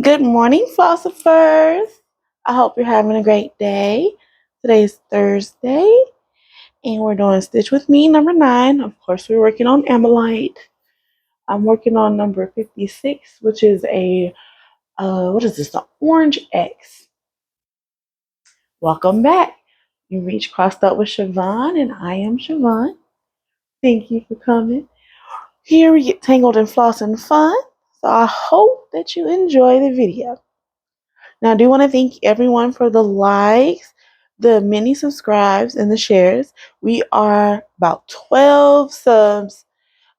Good morning, philosophers. I hope you're having a great day. Today's Thursday, and we're doing Stitch with Me number 9. Of course, we're working on Ambilight. I'm working on number 56, which is what is this? An orange X. Welcome back. You reached Crossed Up with Siobhan, and I am Siobhan. Thank you for coming. Here we get tangled in floss and fun. So I hope that you enjoy the video. Now, I do want to thank everyone for the likes, the many subscribes, and the shares. We are about 12 subs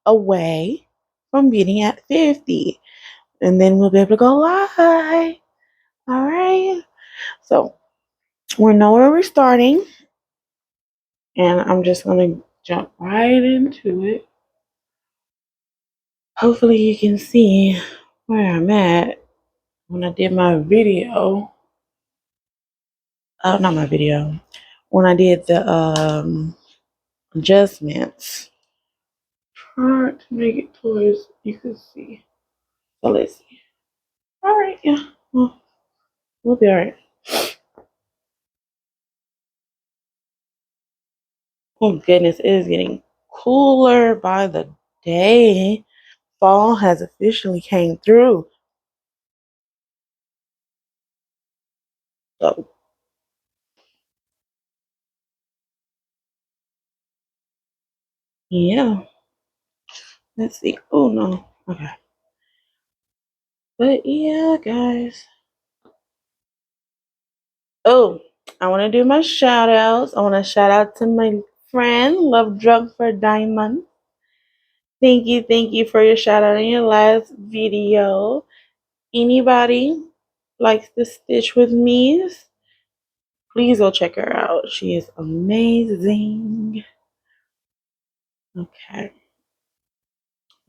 away from being at 50. And then we'll be able to go live. All right. So we know where we're starting. And I'm just going to jump right into it. Hopefully you can see where I'm at when I did my video. Oh, not my video. When I did the adjustments. Try to make it towards you can see. So let's see. Alright, yeah. Well, we'll be alright. Oh goodness, it is getting cooler by the day. Fall has officially came through. So yeah. Let's see. Oh no. Okay. But yeah, guys. Oh, I want to do my shout outs. I want to shout out to my friend, Love Drug for Diamond. Thank you for your shout out in your last video. Anybody likes to stitch with me, please go check her out. She is amazing. Okay.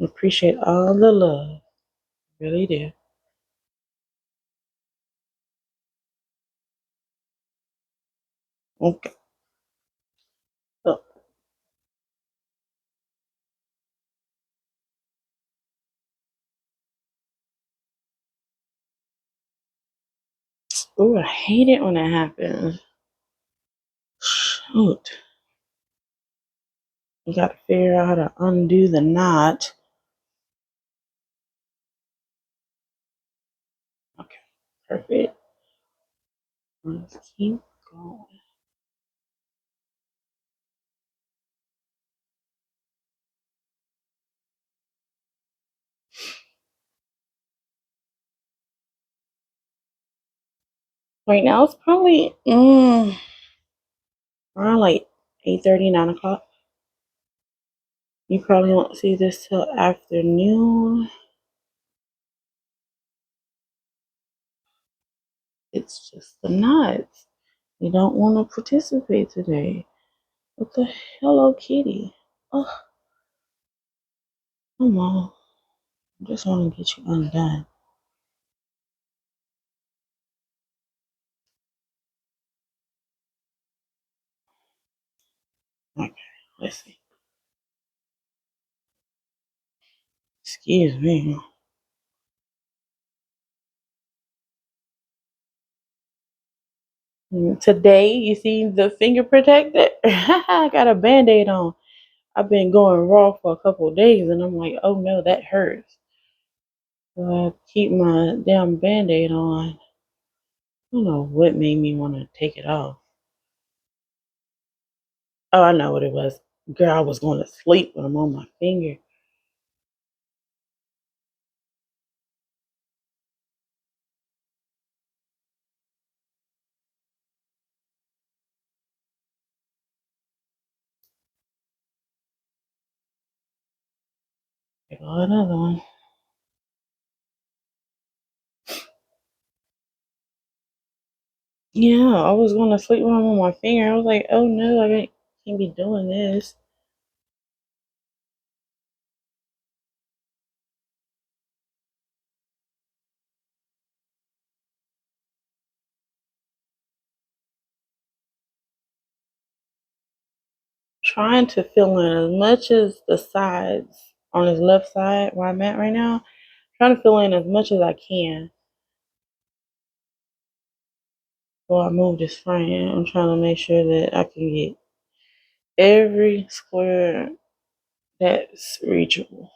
Appreciate all the love. Really do. Okay. So, ooh, I hate it when that happens. Shoot. You gotta figure out how to undo the knot. Okay, perfect. Let's keep going. Right now it's probably around like 8:30, 9 o'clock. You probably won't see this till afternoon. It's just the knots. You don't want to participate today. What the Hello Kitty? Oh, come on. I just want to get you undone. Okay, let's see. Excuse me. Today, you see the finger protector? I got a band-aid on. I've been going raw for a couple of days and I'm like, oh no, that hurts. So I keep my damn band-aid on. I don't know what made me want to take it off. Oh, I know what it was. Girl, I was going to sleep when I'm on my finger. Oh, another one. Yeah, I was going to sleep when I'm on my finger. I was like, oh no, I can't be doing this. Trying to fill in as much as the sides on his left side where I'm at right now. Trying to fill in as much as I can. Before I move this frame, I'm trying to make sure that I can get every square that's reachable.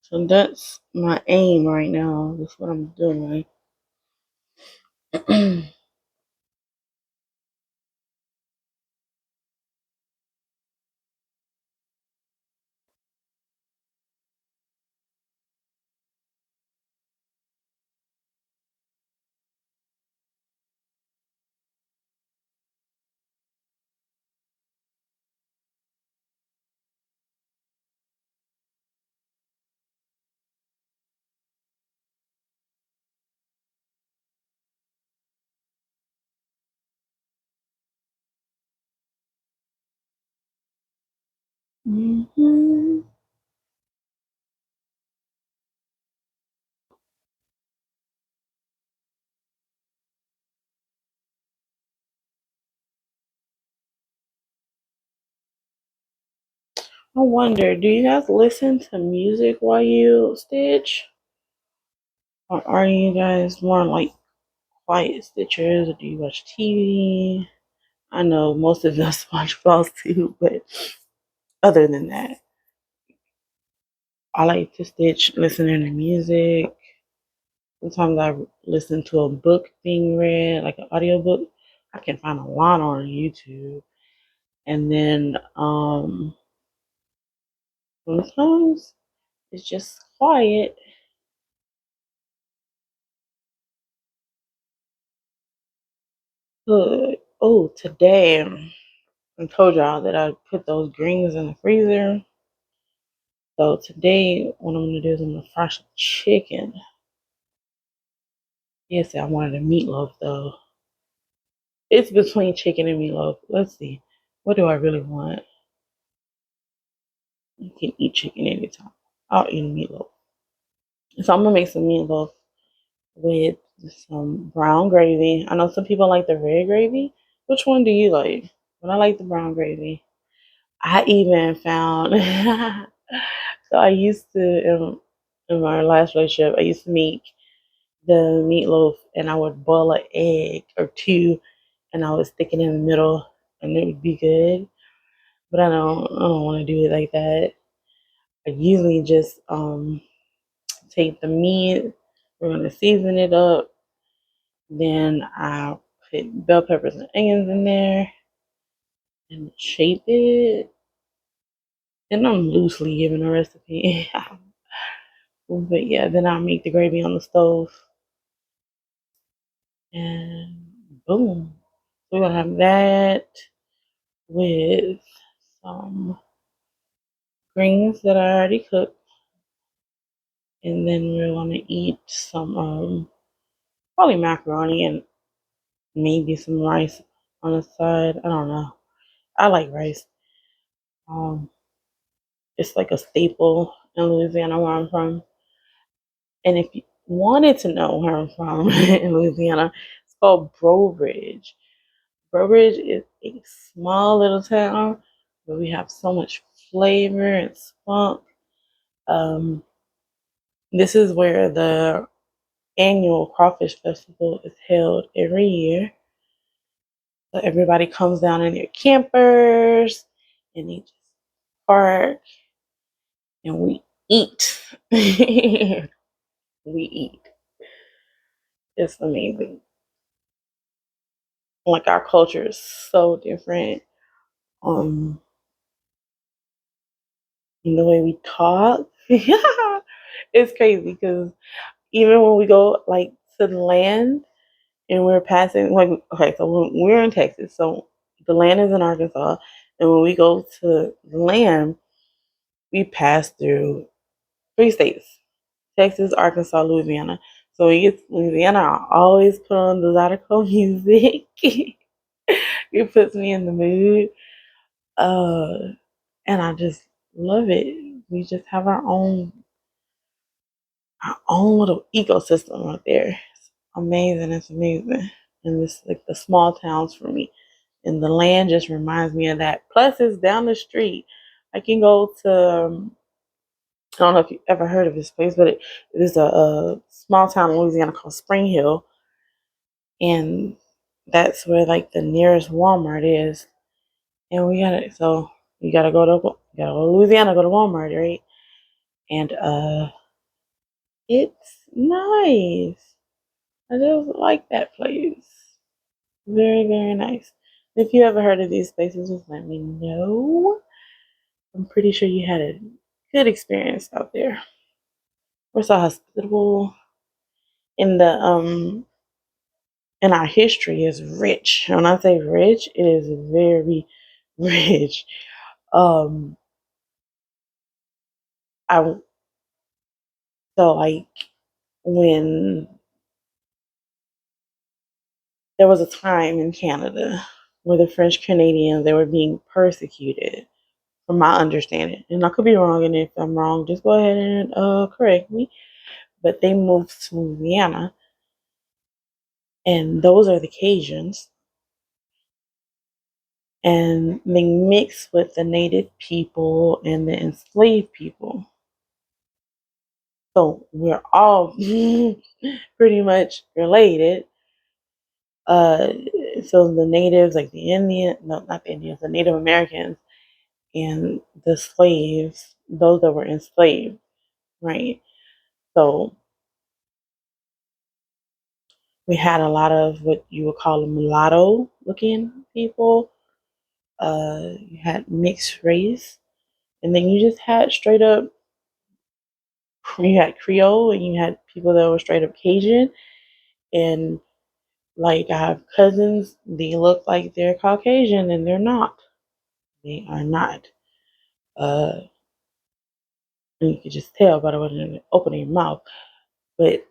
So that's my aim right now. That's what I'm doing. Mhm. I wonder, do you guys listen to music while you stitch? Or are you guys more like quiet stitchers? Or do you watch TV? I know most of us watch floss too, but other than that, I like to stitch listening to music. Sometimes I listen to a book being read, like an audiobook. I can find a lot on YouTube. And then sometimes it's just quiet. Good. Oh, today I told y'all that I put those greens in the freezer. So today what I'm gonna do is I'm gonna fry some chicken. Yes, I wanted a meatloaf though. It's between chicken and meatloaf. Let's see. What do I really want? You can eat chicken anytime. I'll eat a meatloaf. So I'm gonna make some meatloaf with some brown gravy. I know some people like the red gravy. Which one do you like? But I like the brown gravy. I even found so I used to in my last relationship, I used to make the meatloaf and I would boil an egg or two and I would stick it in the middle and it would be good. But I don't want to do it like that. I usually just take the meat, we're gonna season it up, then I put bell peppers and onions in there and shape it. And I'm loosely giving a recipe. But yeah, then I'll make the gravy on the stove and boom. We're gonna have that with some greens that I already cooked. And then we're gonna eat some probably macaroni and maybe some rice on the side. I don't know. I like rice. Um it's like a staple in Louisiana where I'm from. And if you wanted to know where I'm from in Louisiana, it's called Breaux Bridge. Breaux Bridge is a small little town where we have so much flavor and spunk. Um, this is where the annual crawfish festival is held every year. So everybody comes down in their campers and they just park and we eat. We eat. It's amazing. Like our culture is so different. Um, in the way we talk, it's crazy because even when we go like to the land and we're passing, like okay, so when we're in Texas, so the land is in Arkansas, and when we go to the land, we pass through three states: Texas, Arkansas, Louisiana. So when we get to Louisiana, I always put on the Zydeco music. It puts me in the mood. Uh, and I just love it. We just have our own little ecosystem right there. It's amazing. It's amazing. And it's like the small towns for me. And the land just reminds me of that. Plus, it's down the street. I can go to I don't know if you ever heard of this place, but it is a small town in Louisiana called Spring Hill, and that's where like the nearest Walmart is. And we got it. So you gotta go to Louisiana, go to Walmart, right? And it's nice. I just like that place. Very, very nice. If you ever heard of these places, just let me know. I'm pretty sure you had a good experience out there. We're so hospitable. In the and our history is rich. When I say rich, it is very rich. Um, I so like when there was a time in Canada where the French Canadians they were being persecuted, from my understanding, and I could be wrong. And if I'm wrong, just go ahead and correct me. But they moved to Louisiana, and those are the Cajuns, and they mix with the native people and the enslaved people. So we're all pretty much related. Uh, so the natives, like the Indian, no, not the Indians, the Native Americans, and the slaves, those that were enslaved, right? So we had a lot of what you would call mulatto looking people. You had mixed race, and then you just had straight up, you had Creole, and you had people that were straight up Cajun. And like I have cousins, they look like they're Caucasian, and they're not. They are not. Uh, and you could just tell by the way they opening your mouth. But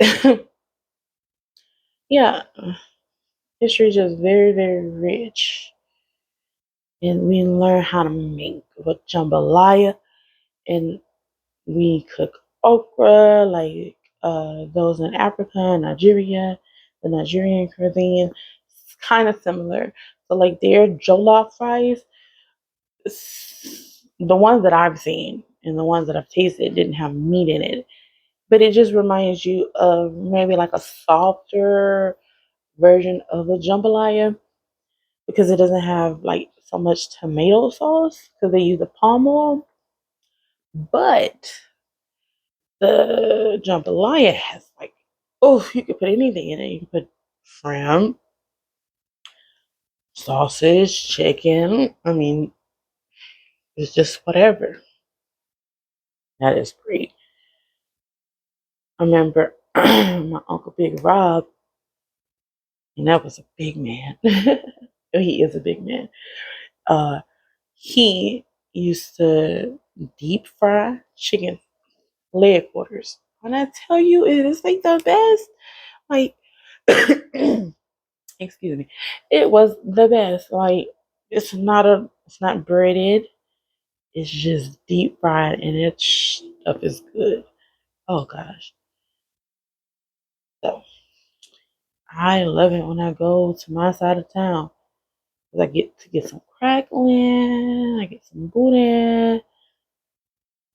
yeah, history is just very, very rich. And we learn how to make what jambalaya, and we cook okra like those in Africa, Nigeria, the Nigerian cuisine. It's kind of similar. So like their jollof rice, the ones that I've seen and the ones that I've tasted didn't have meat in it, but it just reminds you of maybe like a softer version of a jambalaya because it doesn't have like so much tomato sauce because they use the palm oil. But the jambalaya has like, oh, you could put anything in it. You can put shrimp, sausage, chicken. I mean, it's just whatever. That is great. I remember my uncle Big Rob, and that was a big man. He is a big man. Uh, he used to deep fry chicken leg quarters. When I tell you, it is like the best. Like, excuse me, it was the best. Like, it's not breaded. It's just deep fried, and its stuff is good. Oh gosh, so I love it when I go to my side of town. 'Cause I get to get some crackling, I get some boudin,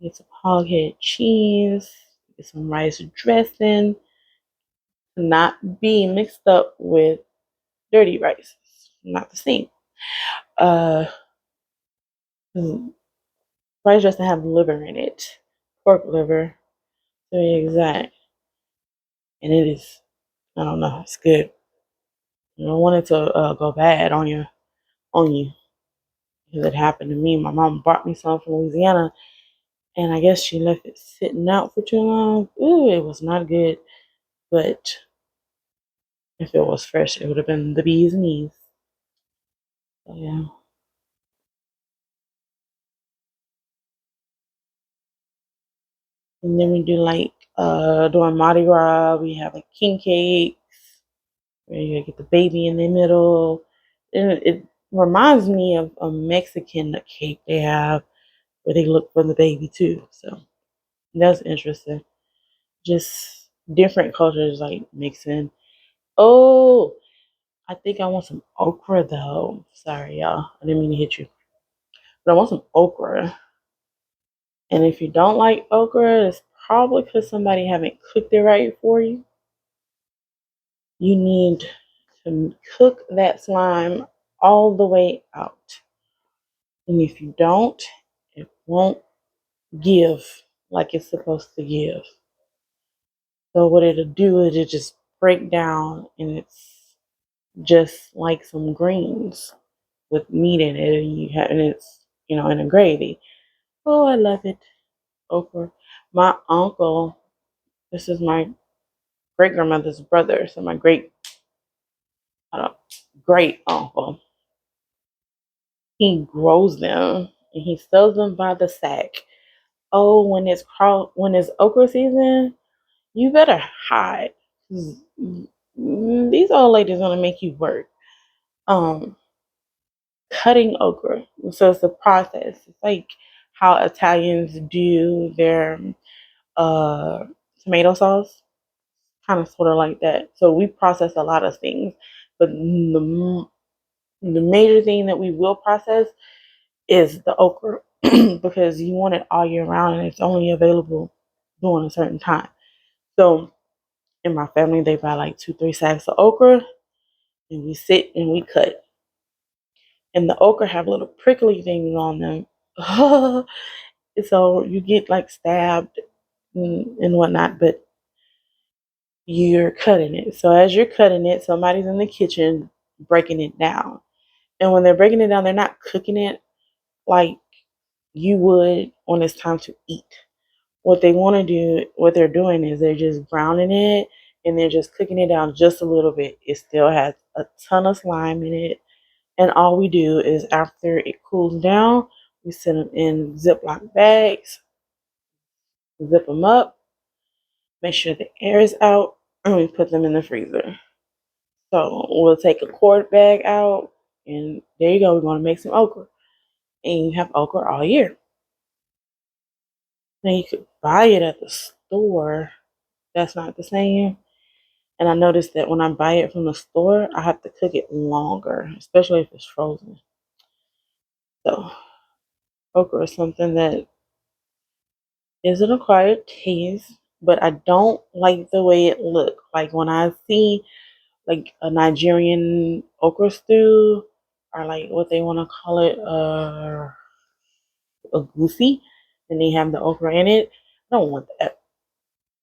get some hog head cheese, get some rice dressing, not be mixed up with dirty rice. Not the same. Uh, mm, rice dressing have liver in it, pork liver to be exact, and it is. I don't know. It's good. You don't want it to go bad on you because it happened to me. My mom brought me some from Louisiana, and I guess she left it sitting out for too long. Ooh, it was not good. But if it was fresh, it would have been the bee's knees. So yeah. And then we do like during Mardi Gras, we have like king cakes where you get the baby in the middle. And it reminds me of a Mexican cake they have where they look for the baby too. So that's interesting. Just different cultures like mixing. Oh, I think I want some okra though. Sorry, y'all. I didn't mean to hit you. But I want some okra. And if you don't like okra, it's probably because somebody haven't cooked it right for you. You need to cook that slime all the way out. And if you don't, it won't give like it's supposed to give. So what it'll do is it just break down and it's just like some greens with meat in it and it's in a gravy. Oh, I love it. Okra. My uncle, this is my great grandmother's brother, so my uh, great uncle, he grows them and he sells them by the sack. Oh, when it's okra season, you better hide. These old ladies gonna make you work. Um, Cutting okra. So it's a process. It's like how Italians do their uh tomato sauce, kind of sort of like that. So we process a lot of things, but the major thing that we will process is the okra because you want it all year round and it's only available during a certain time. So in my family, they buy like 2, 3 sacks of okra and we sit and we cut. And the okra have little prickly things on them. So you get like stabbed and whatnot, but you're cutting it. So as you're cutting it, somebody's in the kitchen breaking it down. And when they're breaking it down, they're not cooking it like you would when it's time to eat. What they want to do, what they're doing is they're just browning it and they're just cooking it down just a little bit. It still has a ton of slime in it. And all we do is after it cools down, we set them in Ziploc bags, zip them up, make sure the air is out, and we put them in the freezer. So we'll take a quart bag out, and there you go. We're going to make some okra. And you have okra all year. Now you could buy it at the store. That's not the same. And I noticed that when I buy it from the store, I have to cook it longer, especially if it's frozen. So okra is something that is an acquired taste, but I don't like the way it looks. Like when I see like a Nigerian okra stew, or like what they want to call it, a goosey, and they have the okra in it. I don't want that.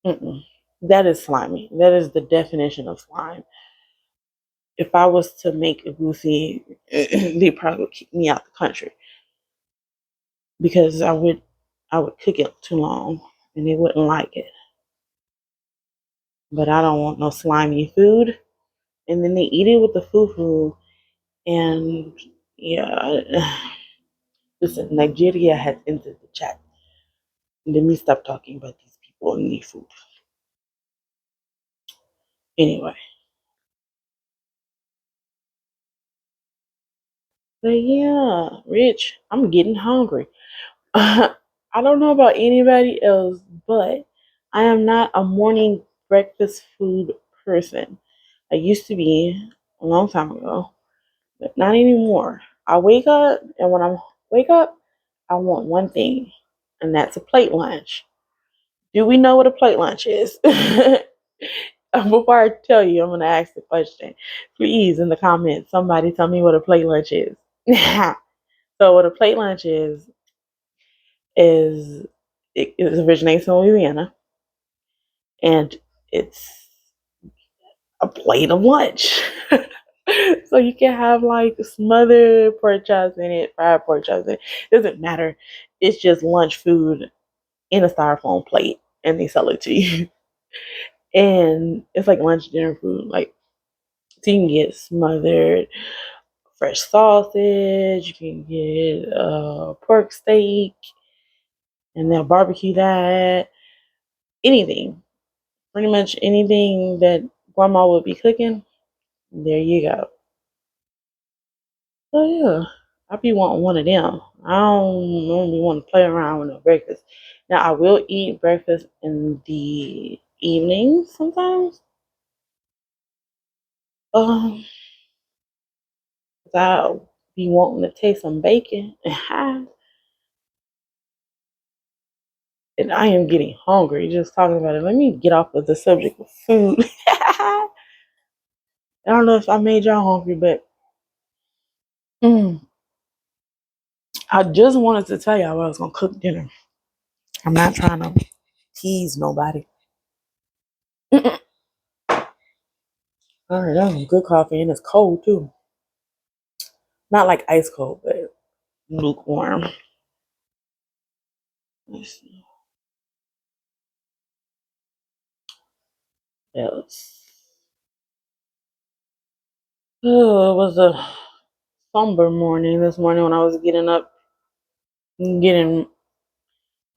Mm-mm. That is slimy. That is the definition of slime. If I was to make a goosey, they probably would kick me out the country because I would cook it too long and they wouldn't like it. But I don't want no slimy food. And then they eat it with the fufu. And yeah, listen, Nigeria has entered the chat. Let me stop talking about these people and their food. Anyway, but yeah, Rich, I'm getting hungry. I don't know about anybody else, but I am not a morning breakfast food person. I used to be a long time ago, but not anymore. I wake up, and when I wake up, I want one thing, and that's a plate lunch. Do we know what a plate lunch is? Before I tell you, I'm going to ask the question. Please, in the comments, somebody tell me what a plate lunch is. So, what a plate lunch is it originates in Louisiana, and it's a plate of lunch. So you can have like smothered pork chops in it, fried pork chops in it. Doesn't matter. It's just lunch food in a styrofoam plate, and they sell it to you. And it's like lunch dinner food. Like so you can get smothered fresh sausage. You can get pork steak, and they'll barbecue that. Anything, pretty much anything that grandma would be cooking. There you go. So yeah, I be wanting one of them. I don't normally want to play around with no breakfast. Now I will eat breakfast in the evening sometimes. Um, 'Cause I'll be wanting to taste some bacon. And I am getting hungry just talking about it. Let me get off of the subject of food. I don't know if I made y'all hungry, but mm, I just wanted to tell y'all what I was gonna cook dinner. I'm not trying to tease nobody. Mm-mm. All right, that's some good coffee, and it's cold too. Not like ice cold, but lukewarm. Let's see. Else. Oh, it was a somber morning this morning when I was getting up and getting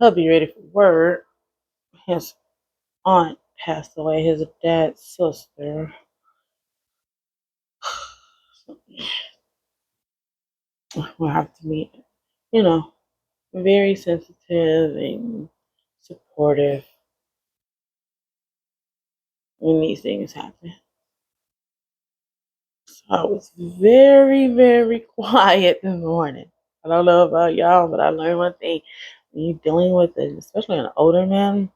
hubby ready for work. His aunt passed away, his dad's sister. We'll have to be, you know, very sensitive and supportive when these things happen. So I was very, very quiet this morning. I don't know about y'all, but I learned one thing. When you're dealing with it, especially an older man,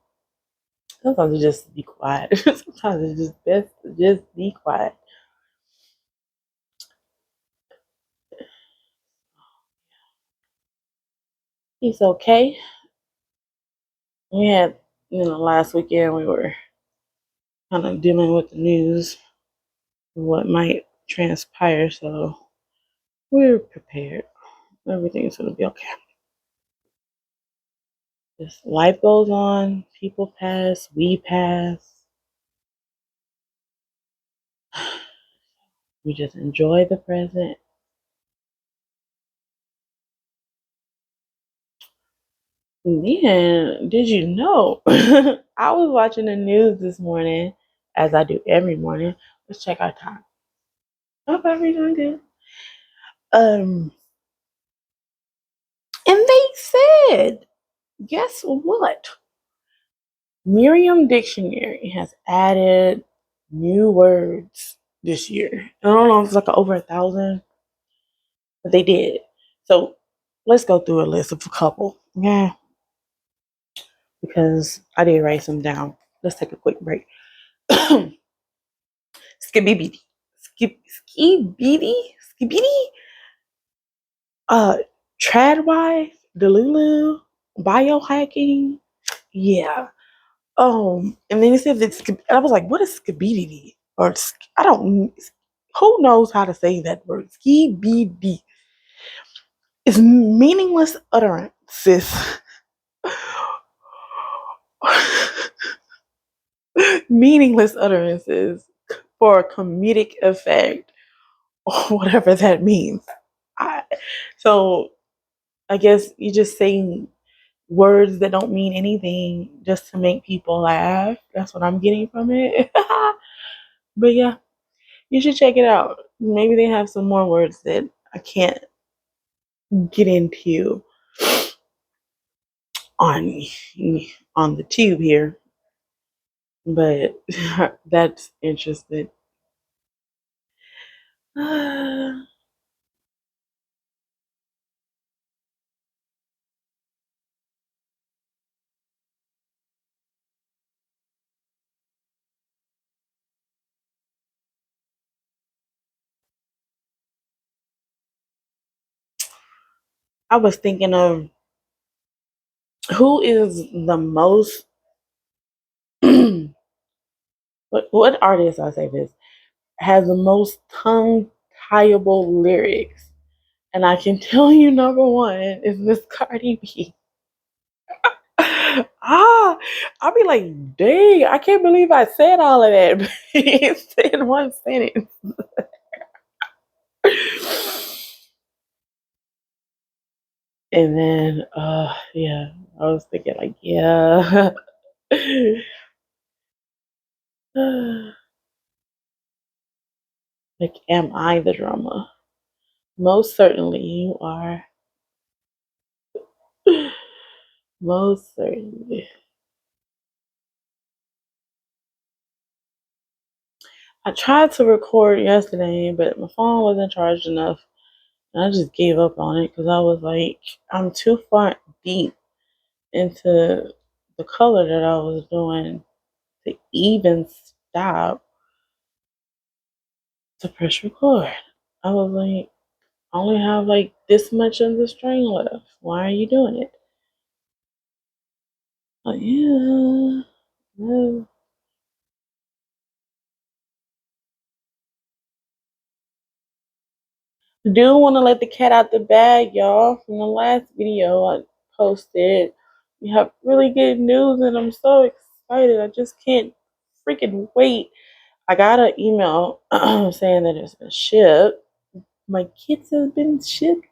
sometimes you just be quiet. Sometimes it's just best to just be quiet. He's okay. We had, last weekend we were kind of dealing with the news, what might transpire, so we're prepared. Everything's gonna be okay. Just life goes on, people pass, we pass. We just enjoy the present. And then, did you know? I was watching the news this morning, as I do every morning. Let's check our time. Hope everything good. Um, and they said, guess what? Merriam Dictionary has added new words this year. I don't know if it's like over 1,000, but they did. So let's go through a list of a couple. Yeah, because I did write some down. Let's take a quick break. Skibidi. Skibidi. Uh, Tradwife, Delulu, biohacking. Yeah. And then it said that I was like, what is skibidi? Or I don't. Who knows how to say that word? Skibidi. It's meaningless utterances. Meaningless utterances for a comedic effect, or whatever that means. I, so I guess you're just saying words that don't mean anything just to make people laugh. That's what I'm getting from it. But yeah, you should check it out. Maybe they have some more words that I can't get into on on the tube here. But that's interesting. I was thinking of who is the most what artist, I say this, has the most tongue tieable lyrics. And I can tell you number one is Miss Cardi B. I'll be like, dang, I can't believe I said all of that in one sentence. And then, yeah, I was thinking like, yeah. Like, am I the drama? Most certainly you are. Most certainly. I tried to record yesterday, but my phone wasn't charged enough. And I just gave up on it because I was like, I'm too far deep into the color that I was doing to even stop to press record. I was like, I only have like this much of the string left. Why are you doing it? Like, yeah. No. Do want to let the cat out the bag, y'all. From the last video I posted, we have really good news, and I'm so excited. I just can't freaking wait. I got an email saying that it's been shipped. My kits have been shipped,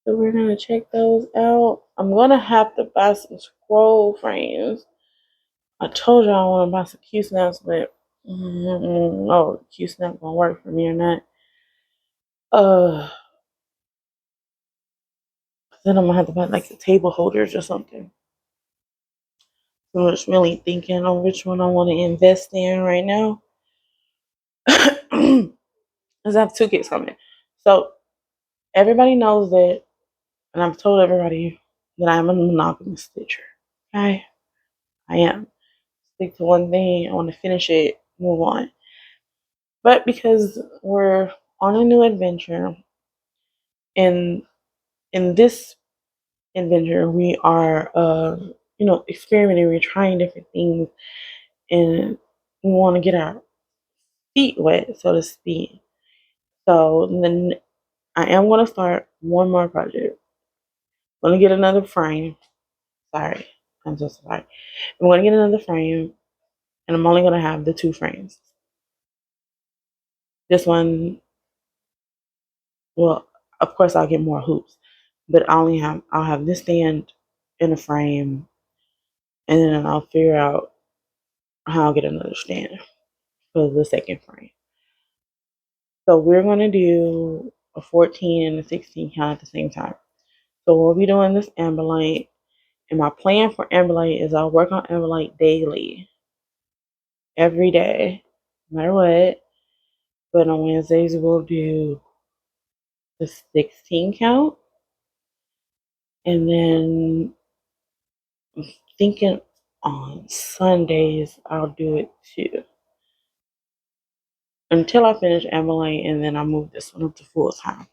so we're gonna check those out. I'm gonna have to buy some scroll frames. I told you I want to buy some Q snaps, but oh, Q snap gonna work for me or not? Uh, then I'm gonna have to buy like the table holders or something. So I'm just really thinking on which one I want to invest in right now. Because I have two kids coming. So everybody knows that, and I've told everybody that I'm a monogamous stitcher. Okay? I am. Stick to one thing, I want to finish it, move on. But because we're on a new adventure, and in this adventure we are experimenting, we're trying different things, and we want to get our feet wet, so to speak. So then I am going to start one more project. I'm going to get another frame. Sorry, I'm so sorry. I'm going to get another frame, and I'm only going to have the two frames. This one, well, of course I'll get more hoops, but I'll have this stand in a frame, and then I'll figure out how I'll get another stand for the second frame. So we're going to do a 14 and a 16 count at the same time. So we'll be doing this Ambilight. And my plan for Ambilight is I'll work on Ambilight daily, every day, no matter what. But on Wednesdays, we'll do the 16 count. And then I'm thinking on Sundays, I'll do it too. Until I finish Ambilight, and then I move this one up to full time.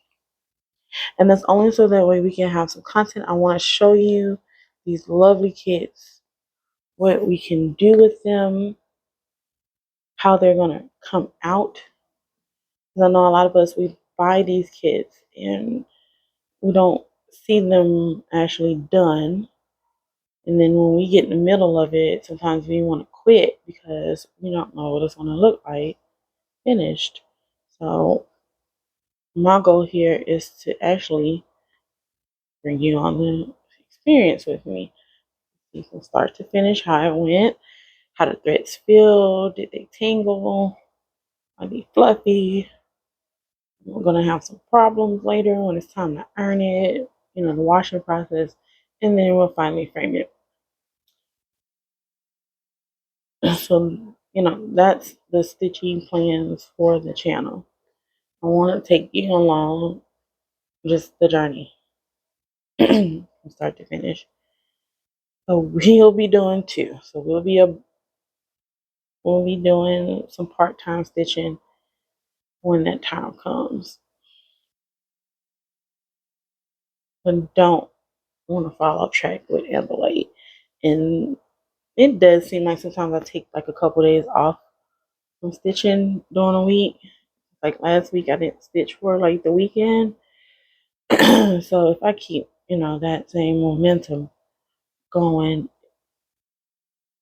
And that's only so that way we can have some content. I want to show you these lovely kits, what we can do with them, how they're going to come out. Because I know a lot of us, we buy these kits and we don't see them actually done. And then when we get in the middle of it, sometimes we want to quit because we don't know what it's going to look like finished. So my goal here is to actually bring you on the experience with me. You from start to finish, how it went, how the threads feel, did they tingle, are they fluffy? We're gonna have some problems later when it's time to iron it, the washing process, and then we'll finally frame it. So, that's the stitching plans for the channel. I want to take you along just the journey from start to finish. So we'll be doing two. So we'll be doing some part-time stitching when that time comes. But don't want to fall off track with Ambilight. And it does seem like sometimes I take like a couple days off from stitching during a week. Like last week I didn't stitch for like the weekend. So if I keep, that same momentum going,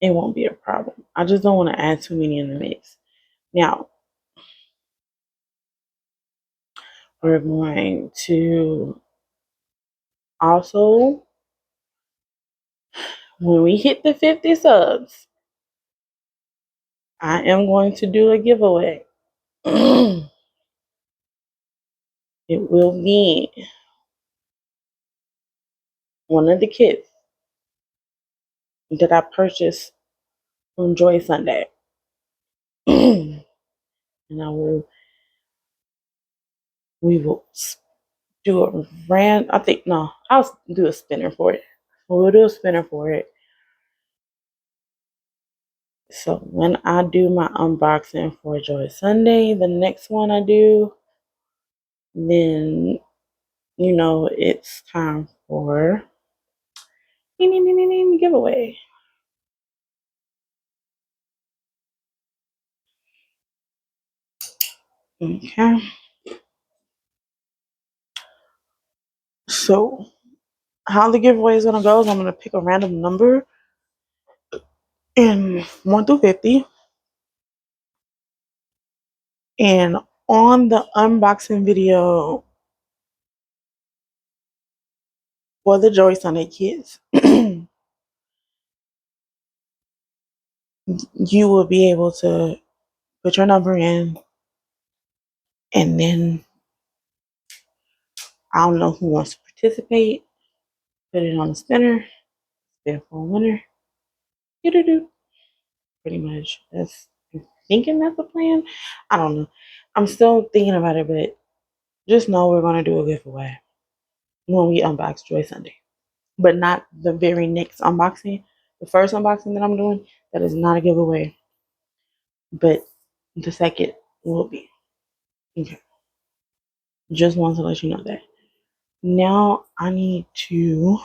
it won't be a problem. I just don't want to add too many in the mix. Now, we're going to also, when we hit the 50 subs, I am going to do a giveaway. It will be one of the kits that I purchased from Joy Sunday. And we will do a I'll do a spinner for it. We'll do a spinner for it. So when I do my unboxing for Joy Sunday, the next one I do, then it's time for giveaway. Okay. So how the giveaway is gonna go is I'm gonna pick a random number in 1 through 50, and on the unboxing video for the Joy Sunday kids, you will be able to put your number in, and then I don't know who wants to participate. Put it on the spinner, spin for a winner. Do pretty much. That's I'm thinking that's the plan. I don't know. I'm still thinking about it, but just know we're gonna do a giveaway when we unbox Joy Sunday, but not the very next unboxing. The first unboxing that I'm doing, that is not a giveaway, but the second will be. Okay. Just want to let you know that. Now I need to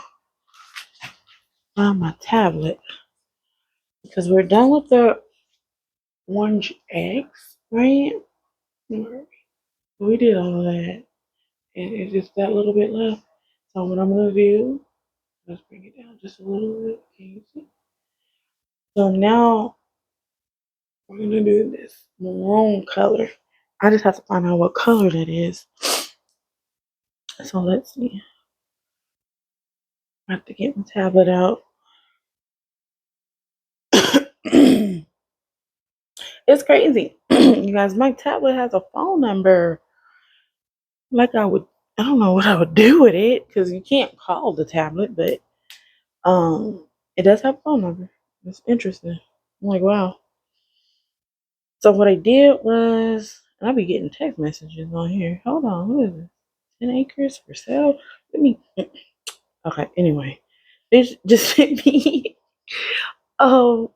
find my tablet because we're done with the orange eggs, right? We did all of that. And it's just that little bit left. So what I'm gonna do, let's bring it down just a little bit. Can you see? So now we're gonna do this maroon color. I just have to find out what color that is. So let's see. I have to get my tablet out. It's crazy. You guys, my tablet has a phone number. Like I don't know what I would do with it because you can't call the tablet, but it does have a phone number. It's interesting. I'm like, wow. So what I did was, and I'll be getting text messages on here. Hold on, what is this? 10 acres for sale? Let me. Okay, anyway, it just sent me. Oh,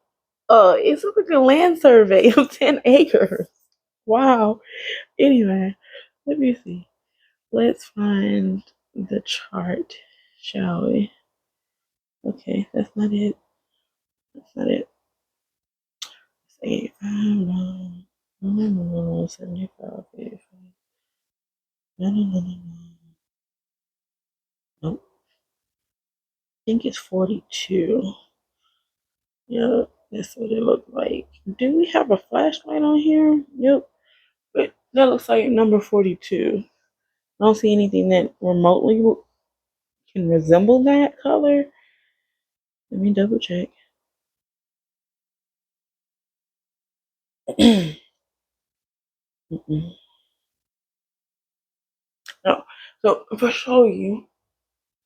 it's like a land survey of 10 acres. Wow. Anyway, let me see. Let's find the chart, shall we? Okay, that's not it. That's not it. Say, 75, 85. No, no, no, no, no. Nope. I think it's 42. Yep, that's what it looked like. Do we have a flashlight on here? Yep. But that looks like number 42. I don't see anything that remotely can resemble that color. Let me double check. No. So if I show you,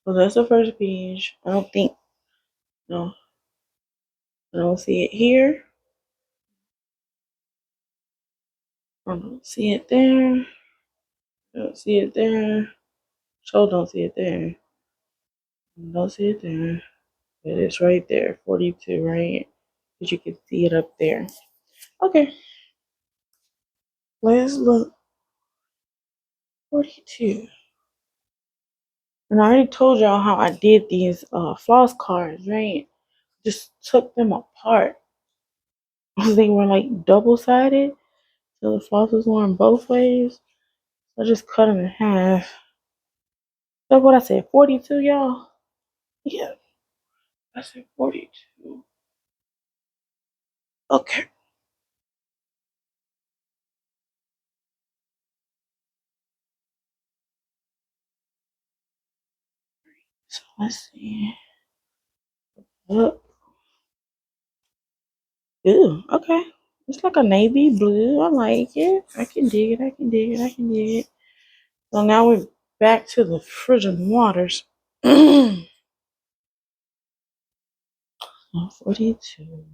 so that's the first page. I don't think, no, I don't see it here. I don't see it there. I don't see it there. So don't see it there. Don't see it there. But it's right there, 42, right? But you can see it up there. Okay, let's look. 42. And I already told y'all how I did these floss cards, right? Just took them apart. They were like double-sided. So the floss was going both ways. So I just cut them in half. That's what I said, 42, y'all? Yeah, I said 42. Okay. So let's see. Oh, ew, okay. It's like a navy blue. I like it. I can dig it. I can dig it. I can dig it. So now we're back to the frigid waters. 42.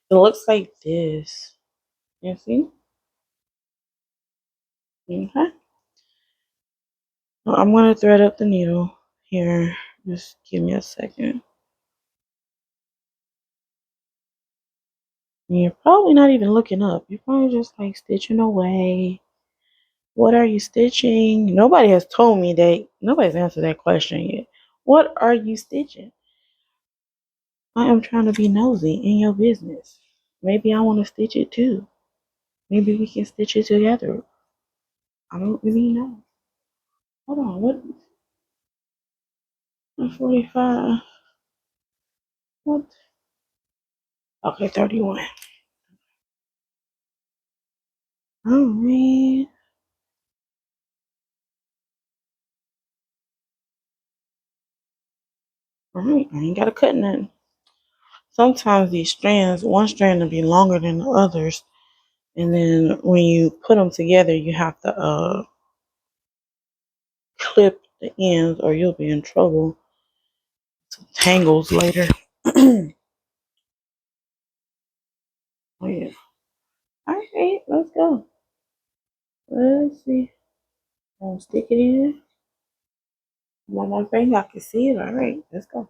It looks like this. You see? Okay. Well, I'm going to thread up the needle here. Just give me a second. And you're probably not even looking up. You're probably just like stitching away. What are you stitching? Nobody has told me that. Nobody's answered that question yet. What are you stitching? I am trying to be nosy in your business. Maybe I want to stitch it too. Maybe we can stitch it together. I don't really know. Hold on, what? 45. What? Okay, 31. Alright. Alright, I ain't gotta cut nothing. Sometimes these strands, one strand will be longer than the others. And then when you put them together, you have to clip the ends or you'll be in trouble. Some tangles later. Oh yeah. Alright, let's go. Let's see. I'll stick it in. One more thing, I can see it. Alright, let's go.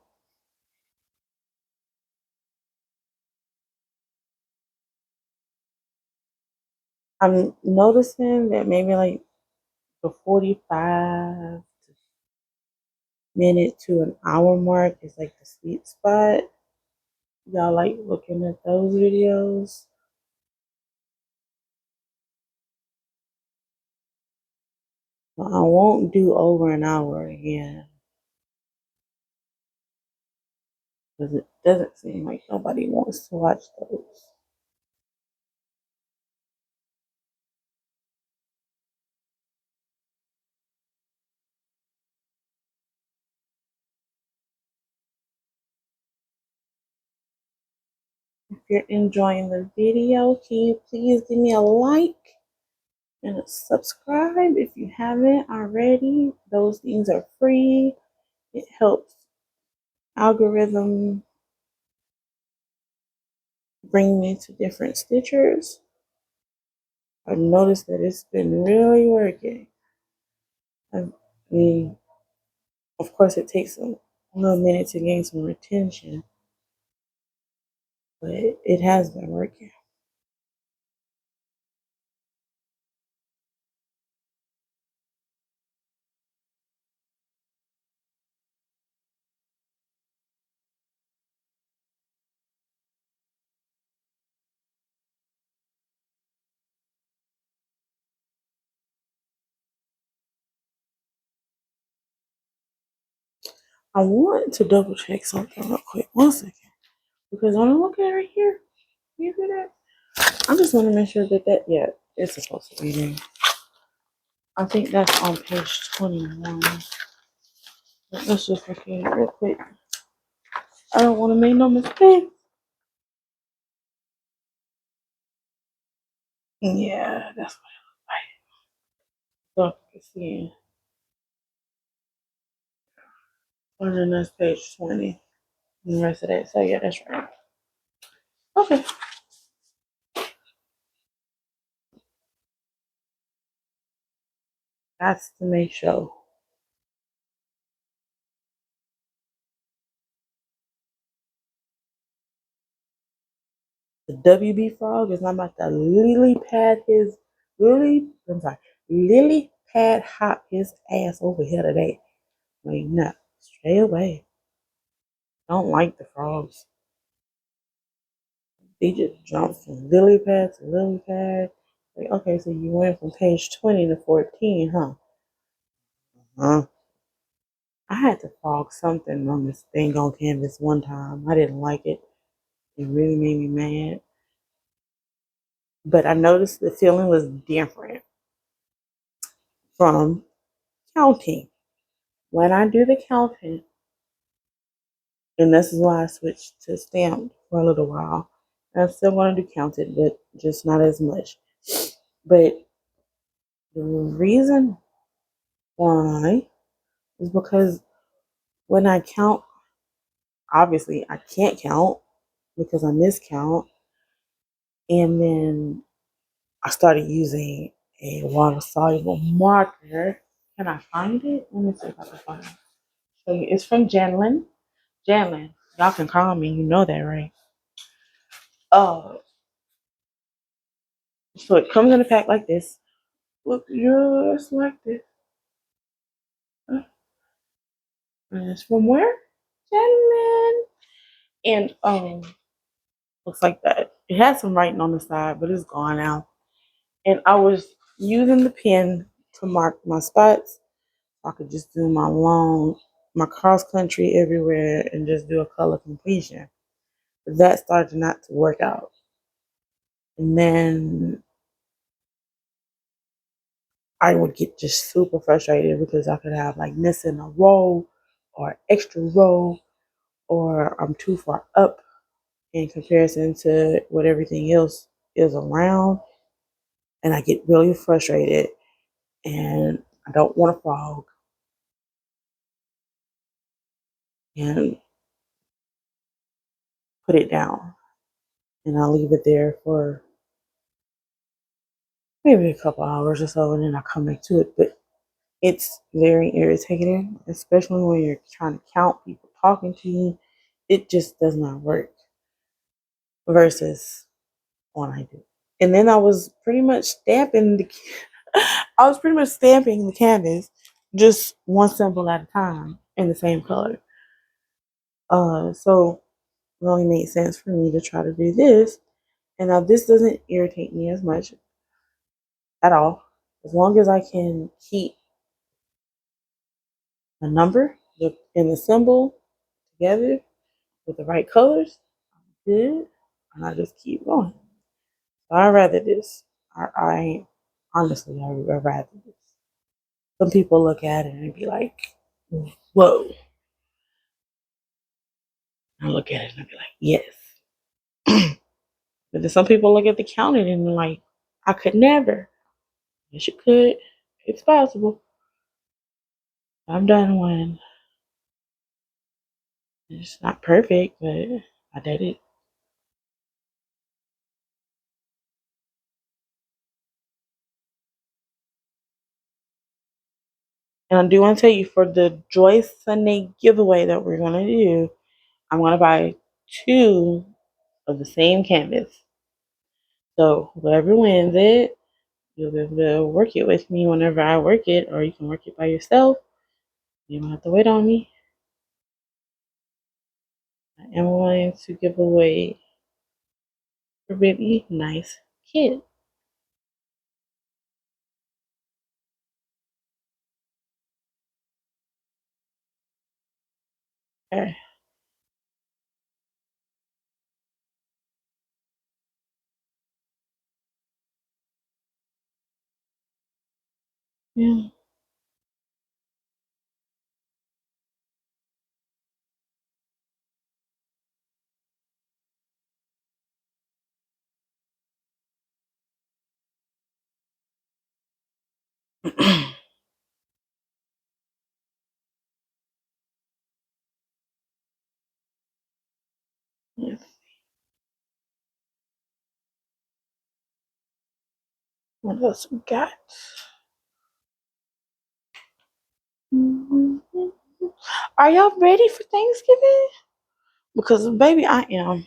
I'm noticing that maybe like the 45 minute to an hour mark is like the sweet spot. Y'all like looking at those videos? Well, I won't do over an hour again because it doesn't seem like nobody wants to watch those. If you're enjoying the video, can you please give me a like and a subscribe if you haven't already? Those things are free. It helps algorithm bring me to different stitchers. I've noticed that it's been really working. I mean, of course, it takes a little minute to gain some retention, but it has been working. I want to double check something real quick. One second. Because when I look at it right here, you see that? I just want to make sure yeah, it's supposed to be there. I think that's on page 21. Let's just look at it real quick. I don't want to make no mistake. Yeah, that's what it looks like. So you can see. And then that's page 20. And the rest of that. So yeah, that's right. Okay. That's to make sure. The WB frog is not about to lily pad hop his ass over here today. Like, no, stay away. Don't like the frogs. They just jump from lily pad to lily pad. Like, okay, so you went from page 20 to 14, huh? Huh? I had to frog something on this thing on canvas one time. I didn't like it. It really made me mad. But I noticed the feeling was different from counting. When I do the counting, and this is why I switched to stamped for a little while. I'm still going to do counted, but just not as much. But the reason why is because when I count, obviously I can't count because I miscount. And then I started using a water soluble marker. Can I find it? Let me see if I can find it. So it's from Janlin. Janlin. Y'all can call me, you know that, right? Oh. So it comes in a pack like this. Look just like this. And it's from where? Gentleman. And looks like that. It had some writing on the side, but it's gone now. And I was using the pen to mark my spots. I could just do my cross country everywhere and just do a color completion. But that started not to work out. And then I would get just super frustrated because I could have like missing a row or extra row or I'm too far up in comparison to what everything else is around. And I get really frustrated and I don't want to frog and put it down. And I'll leave it there for maybe a couple hours or so and then I come back to it. But it's very irritating, especially when you're trying to count people talking to you. It just does not work versus when I do. And then I was pretty much stamping the canvas just one symbol at a time in the same color. So it only made sense for me to try to do this. And now this doesn't irritate me as much at all. As long as I can keep the number and the symbol together with the right colors, good. And I just keep going. So I rather this. I honestly, I rather this. Some people look at it and be like, whoa. I look at it and I be like, yes. But then some people look at the counting and they're like, I could never. Yes, you could. It's possible. I've done one. It's not perfect, but I did it. And I do want to tell you for the Joy Sunday giveaway that we're going to do, I'm going to buy two of the same canvas. So whoever wins it, you'll be able to work it with me whenever I work it, or you can work it by yourself. You don't have to wait on me. I am going to give away a really nice kit. Okay. Yeah. Yes. What else we got? Mhm. Are y'all ready for Thanksgiving? Because baby, I am.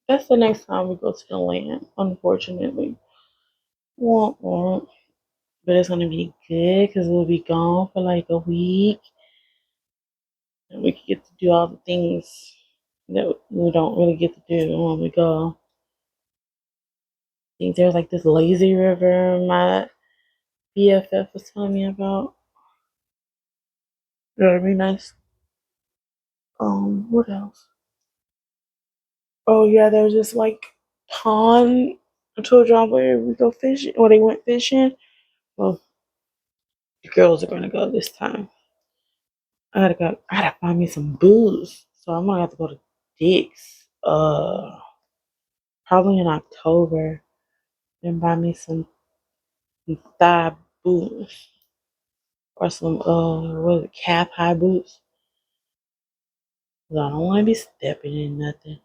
That's the next time we go to the land, unfortunately. Won't, won't. But it's gonna be good because we'll be gone for like a week, and we can get to do all the things that we don't really get to do when we go. I think there's like this lazy river my BFF was telling me about. That'd be nice. What else? Oh yeah, there's this like pond. I told y'all where we go fishing, or they went fishing. Well, the girls are gonna go this time. I gotta go. I gotta find me some booze, so I'm gonna have to go to Dick's. Probably in October, and buy me some thigh boots or some what is it, calf high boots. 'Cause I don't want to be stepping in nothing.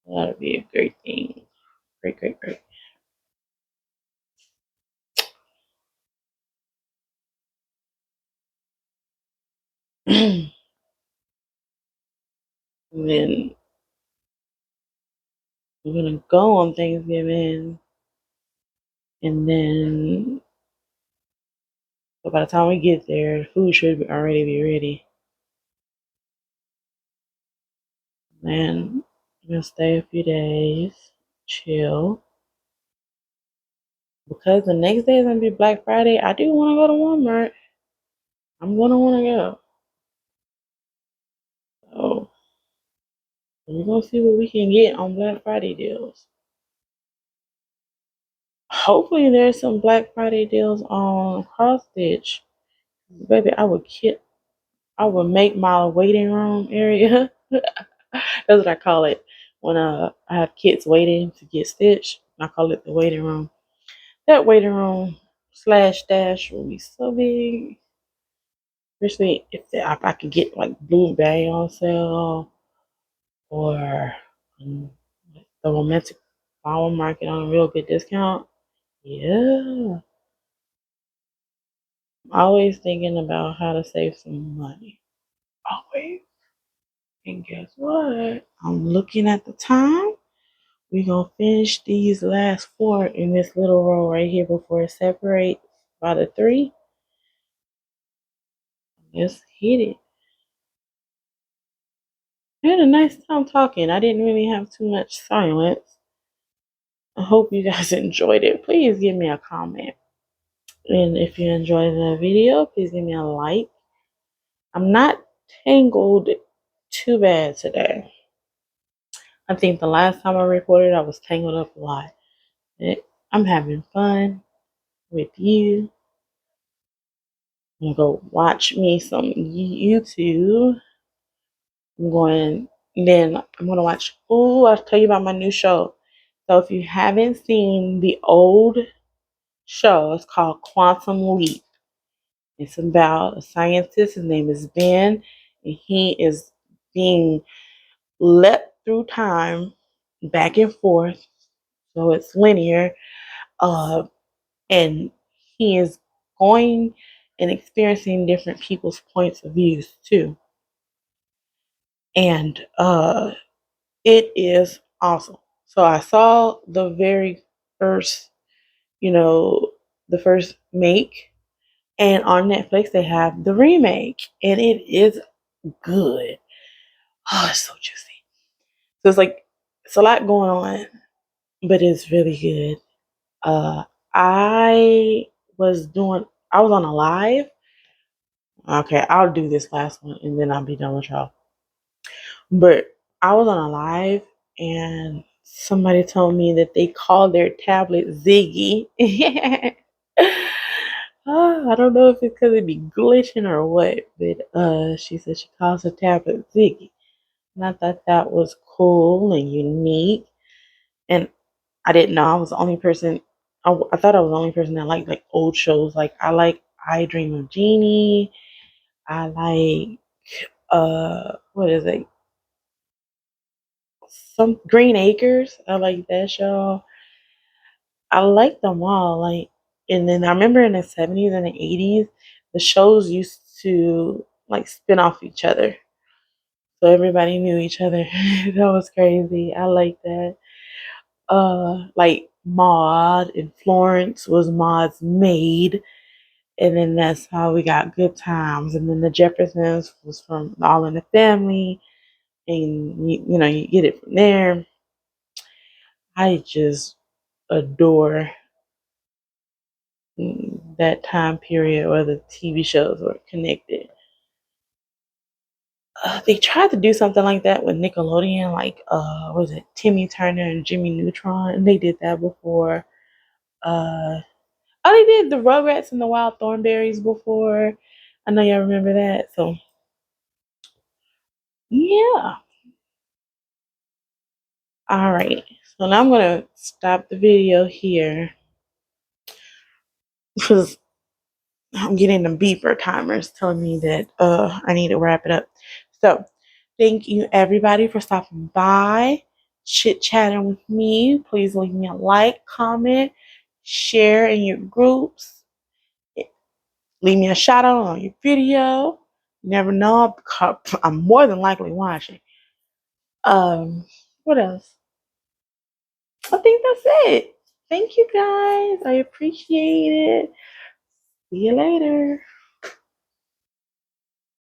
That'd be a great thing. Great, great, great. And then We're gonna go on Thanksgiving, and then so by the time we get there, the food should already be ready. Then we're gonna stay a few days, chill. Because the next day is gonna be Black Friday, I do want to go to Walmart. I'm gonna want to go. So we're gonna see what we can get on Black Friday deals. Hopefully, there's some Black Friday deals on cross stitch. Baby, I would make my waiting room area. That's what I call it when I have kids waiting to get stitched. I call it the waiting room. That waiting room slash dash will be so big. Especially if I could get like Blueberry on sale or um, the romantic flower market on a real good discount. Yeah. I'm always thinking about how to save some money. Always. And guess what? I'm looking at the time. We're gonna finish these last four in this little row right here before it separates by the three. Let's hit it. I had a nice time talking. I didn't really have too much silence. I hope you guys enjoyed it. Please give me a comment. And if you enjoyed the video, please give me a like. I'm not tangled too bad today. I think the last time I recorded, I was tangled up a lot. I'm having fun with you. I'm gonna go watch me some YouTube. I'm gonna watch. Oh, I'll tell you about my new show. So if you haven't seen the old show, it's called Quantum Leap. It's about a scientist. His name is Ben, and he is being leapt through time back and forth. So it's linear. Uh, and he is going and experiencing different people's points of views too. And it is awesome. So I saw the very first, you know, the first make, and on Netflix they have the remake, and it is good. Oh, it's so juicy. So it's a lot going on, but it's really good. Uh, I I was on a live. Okay, I'll do this last one and then I'll be done with y'all. But I was on a live and somebody told me that they call their tablet Ziggy. I don't know if it's because it be glitching or what, but she said she calls her tablet Ziggy. And I thought that was cool and unique. And I didn't know I was the only person. I thought I was the only person that liked like old shows. Like I like I Dream of Jeannie. I like what is it? Some Green Acres. I like that show. I like them all. Like, and then I remember in the 70s and the 80s, the shows used to like spin off each other, so everybody knew each other. That was crazy. I like that. Like Maud and Florence was Maud's maid, and then that's how we got Good Times, and then the Jeffersons was from All in the Family, and you get it from there. I just adore that time period where the TV shows were connected. They tried to do something like that with Nickelodeon, like was it Timmy Turner and Jimmy Neutron? And they did that before. Uh, oh, they did the Rugrats and the Wild Thornberries before. I know y'all remember that. So yeah. All right. So now I'm gonna stop the video here because I'm getting the beeper timers telling me that I need to wrap it up. So thank you everybody for stopping by, chit chatting with me. Please leave me a like, comment, share in your groups. Leave me a shout out on your video. You never know, I'm more than likely watching. What else? that's it. Thank you guys. I appreciate it. See you later.